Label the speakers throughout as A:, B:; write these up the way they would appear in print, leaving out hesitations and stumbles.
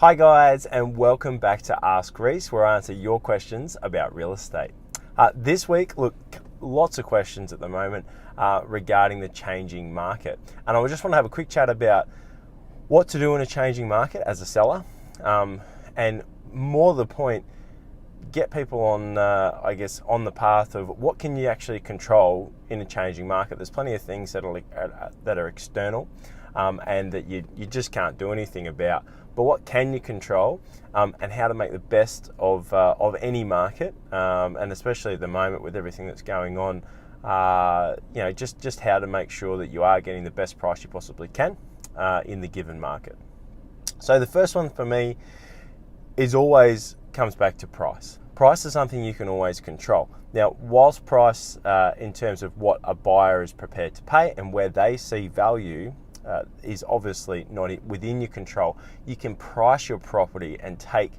A: Hi guys, and welcome back to Ask Rhyce, where I answer your questions about real estate. This week, look, lots of questions at the moment regarding the changing market. And I just want to have a quick chat about what to do in a changing market as a seller. And more to the point, get people on, on the path of what can you actually control in a changing market. There's plenty of things that are external and that you just can't do anything about. But what can you control, and how to make the best of any market, and especially at the moment with everything that's going on, just how to make sure that you are getting the best price you possibly can in the given market. So the first one for me is always comes back to price. Price is something you can always control. Now, whilst price in terms of what a buyer is prepared to pay and where they see value is obviously not within your control, you can price your property and take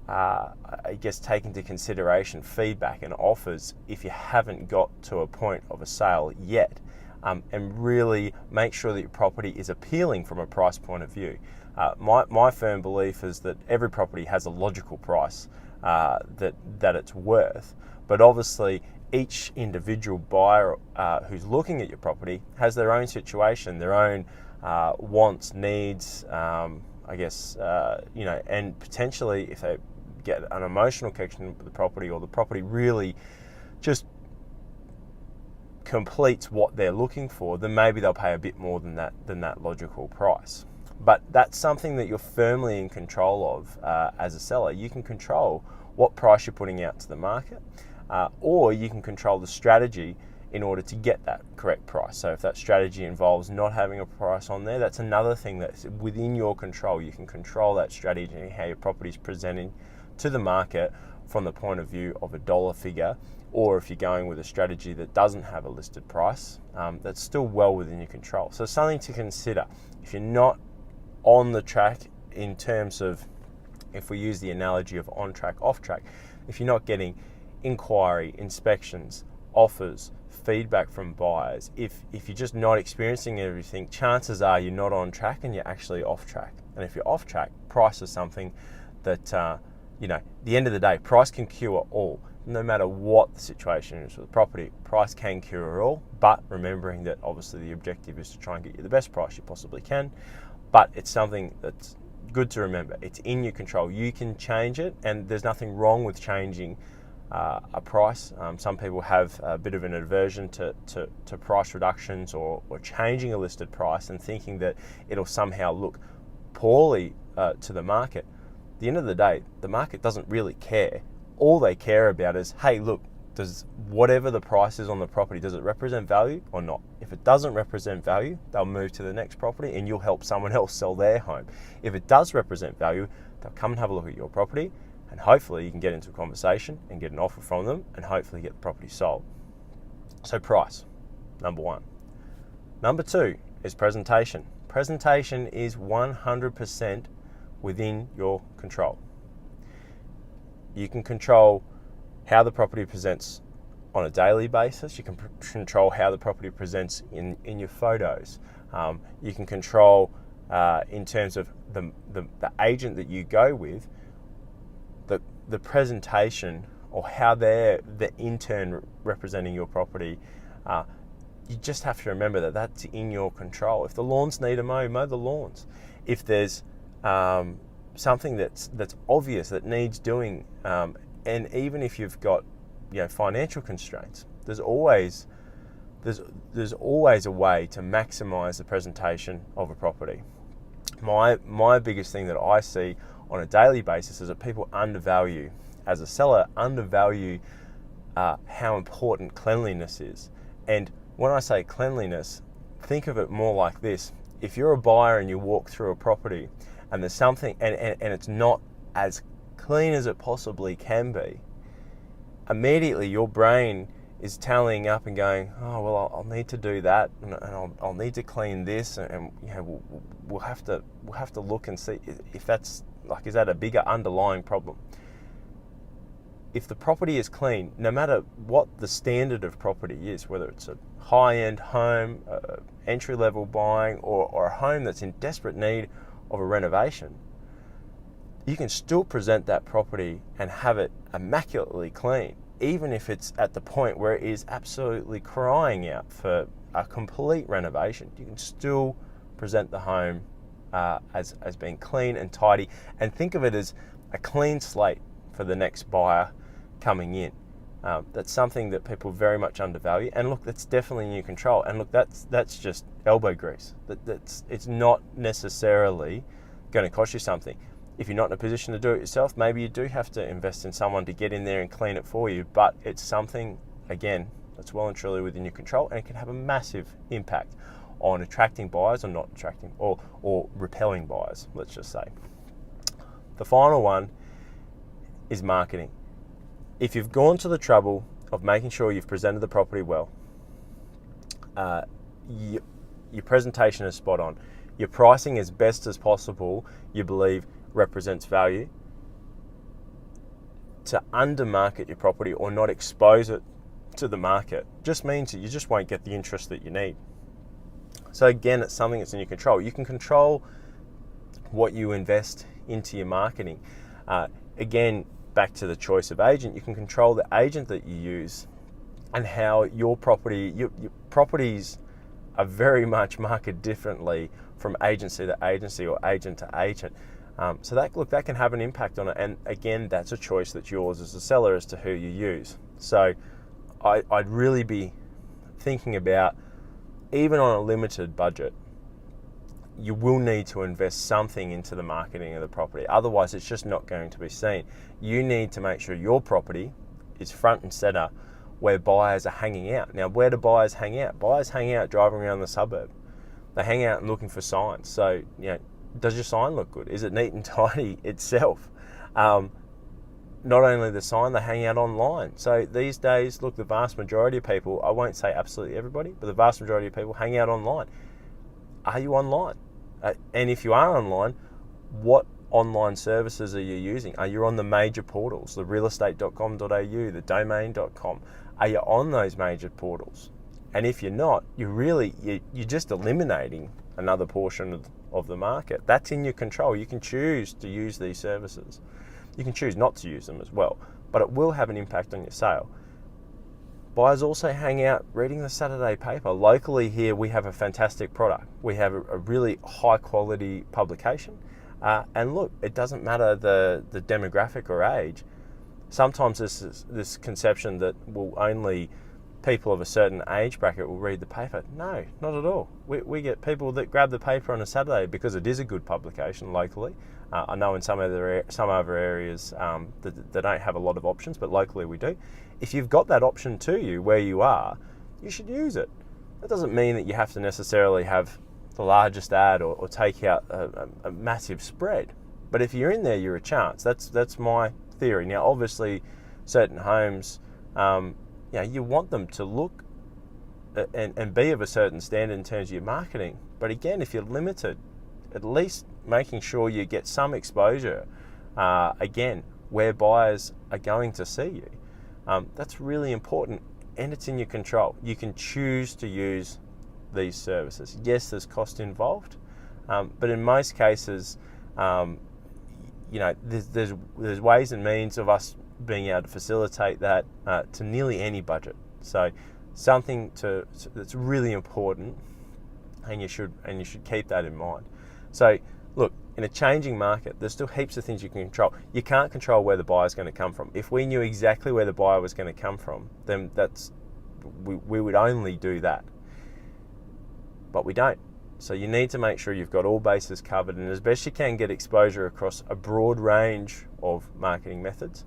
A: into consideration feedback and offers if you haven't got to a point of a sale yet, and really make sure that your property is appealing from a price point of view. My firm belief is that every property has a logical price that it's worth, but obviously each individual buyer who's looking at your property has their own situation, their own wants, needs, and potentially if they get an emotional connection with the property, or the property really just completes what they're looking for, then maybe they'll pay a bit more than that logical price. But that's something that you're firmly in control of as a seller. You can control what price you're putting out to the market, or you can control the strategy in order to get that correct price. So if that strategy involves not having a price on there, that's another thing that's within your control. You can control that strategy and how your property is presenting to the market from the point of view of a dollar figure, or if you're going with a strategy that doesn't have a listed price, that's still well within your control. So something to consider. If you're not on the track in terms of, if we use the analogy of on track, off track, if you're not getting inquiry, inspections, offers, feedback from buyers, if you're just not experiencing everything, chances are you're not on track and you're actually off track. And if you're off track, price is something that, at the end of the day, price can cure all. No matter what the situation is with the property, price can cure all, but remembering that obviously the objective is to try and get you the best price you possibly can. But it's something that's good to remember. It's in your control. You can change it, and there's nothing wrong with changing a price. Some people have a bit of an aversion to price reductions or changing a listed price and thinking that it'll somehow look poorly to the market. At the end of the day, the market doesn't really care. All they care about is, hey, look, does whatever the price is on the property, does it represent value or not? If it doesn't represent value, they'll move to the next property and you'll help someone else sell their home. If it does represent value, they'll come and have a look at your property, and hopefully you can get into a conversation and get an offer from them and hopefully get the property sold. So price, number one. Number two is presentation. Presentation is 100% within your control. You can control how the property presents on a daily basis. You can control how the property presents in your photos. You can control in terms of the agent that you go with, the presentation, or how they're the intern representing your property. You just have to remember that that's in your control. If the lawns need a mow the lawns. If there's something that's obvious that needs doing, and even if you've got financial constraints, there's always a way to maximize the presentation of a property. My biggest thing that I see on a daily basis is that people undervalue, as a seller, how important cleanliness is. And when I say cleanliness, think of it more like this. If you're a buyer and you walk through a property and there's something and it's not as clean as it possibly can be, immediately your brain is tallying up and going, oh well, I'll need to do that, and I'll need to clean this, and we'll have to look and see if that's is that a bigger underlying problem. If the property is clean, no matter what the standard of property is, whether it's a high-end home, entry-level buying, or a home that's in desperate need of a renovation, you can still present that property and have it immaculately clean, even if it's at the point where it is absolutely crying out for a complete renovation. You can still present the home as being clean and tidy, and think of it as a clean slate for the next buyer coming in. That's something that people very much undervalue, and look, that's definitely in your control. And look, that's just elbow grease. It's not necessarily going to cost you something. If you're not in a position to do it yourself, maybe you do have to invest in someone to get in there and clean it for you. But it's something, again, that's well and truly within your control, and it can have a massive impact on attracting buyers or not attracting, or repelling buyers, let's just say. The final one is marketing. If you've gone to the trouble of making sure you've presented the property well, your presentation is spot on, your pricing as best as possible, you believe represents value, to undermarket your property or not expose it to the market just means that you just won't get the interest that you need. So again, it's something that's in your control. You can control what you invest into your marketing. Again, back to the choice of agent, you can control the agent that you use and how your properties are very much marketed differently from agency to agency or agent to agent. So that can have an impact on it. And again, that's a choice that's yours as a seller as to who you use. So I'd really be thinking about, even on a limited budget, you will need to invest something into the marketing of the property. Otherwise, it's just not going to be seen. You need to make sure your property is front and center where buyers are hanging out. Now, where do buyers hang out? Buyers hang out driving around the suburb. They hang out and looking for signs. So, does your sign look good? Is it neat and tidy itself? Not only the sign, they hang out online. So these days, look, the vast majority of people, I won't say absolutely everybody, but the vast majority of people hang out online. Are you online? And if you are online, what online services are you using? Are you on the major portals, the realestate.com.au, the domain.com? Are you on those major portals? And if you're not, you're just eliminating another portion of the market. That's in your control. You can choose to use these services. You can choose not to use them as well, but it will have an impact on your sale. Buyers also hang out reading the Saturday paper. Locally here, we have a fantastic product. We have a really high quality publication. And look, it doesn't matter the demographic or age. Sometimes this conception that only people of a certain age bracket will read the paper. No, not at all. We get people that grab the paper on a Saturday because it is a good publication locally. I know in some other areas that don't have a lot of options, but locally we do. If you've got that option to you where you are, you should use it. That doesn't mean that you have to necessarily have the largest ad or take out a massive spread. But if you're in there, you're a chance. That's my theory. Now, obviously, certain homes, you want them to look and be of a certain standard in terms of your marketing. But again, if you're limited, at least making sure you get some exposure, again, where buyers are going to see you. That's really important, and it's in your control. You can choose to use these services. Yes, there's cost involved, but in most cases, there's ways and means of us being able to facilitate that to nearly any budget. So something that's really important, and you should keep that in mind. So look, in a changing market, there's still heaps of things you can control. You can't control where the buyer's going to come from. If we knew exactly where the buyer was going to come from, then we would only do that. But we don't. So you need to make sure you've got all bases covered, and as best you can, get exposure across a broad range of marketing methods.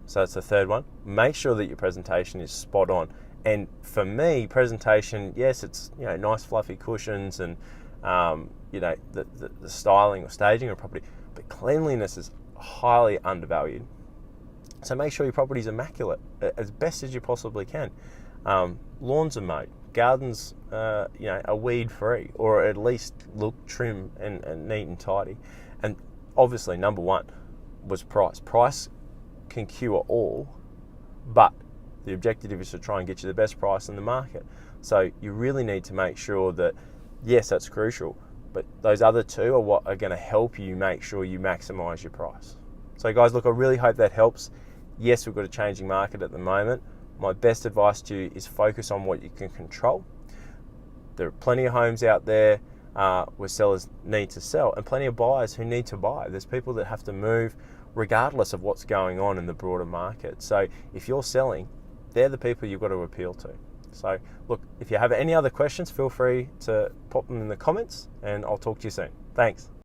A: So that's the third one. Make sure that your presentation is spot on. And for me, presentation, yes, it's nice fluffy cushions and the styling or staging of property, but cleanliness is highly undervalued. So make sure your property is immaculate as best as you possibly can. Lawns are mowed, gardens are weed free, or at least look trim and neat and tidy. And obviously, number one was price. Price can cure all, but the objective is to try and get you the best price in the market. So you really need to make sure that, yes, that's crucial, But those other two are what are going to help you make sure you maximize your price. So guys, look, I really hope that helps. Yes, we've got a changing market at the moment. My best advice to you is focus on what you can control. There are plenty of homes out there where sellers need to sell, and plenty of buyers who need to buy. There's people that have to move regardless of what's going on in the broader market. So if you're selling, they're the people you've got to appeal to. So look, if you have any other questions, feel free to pop them in the comments, and I'll talk to you soon. Thanks.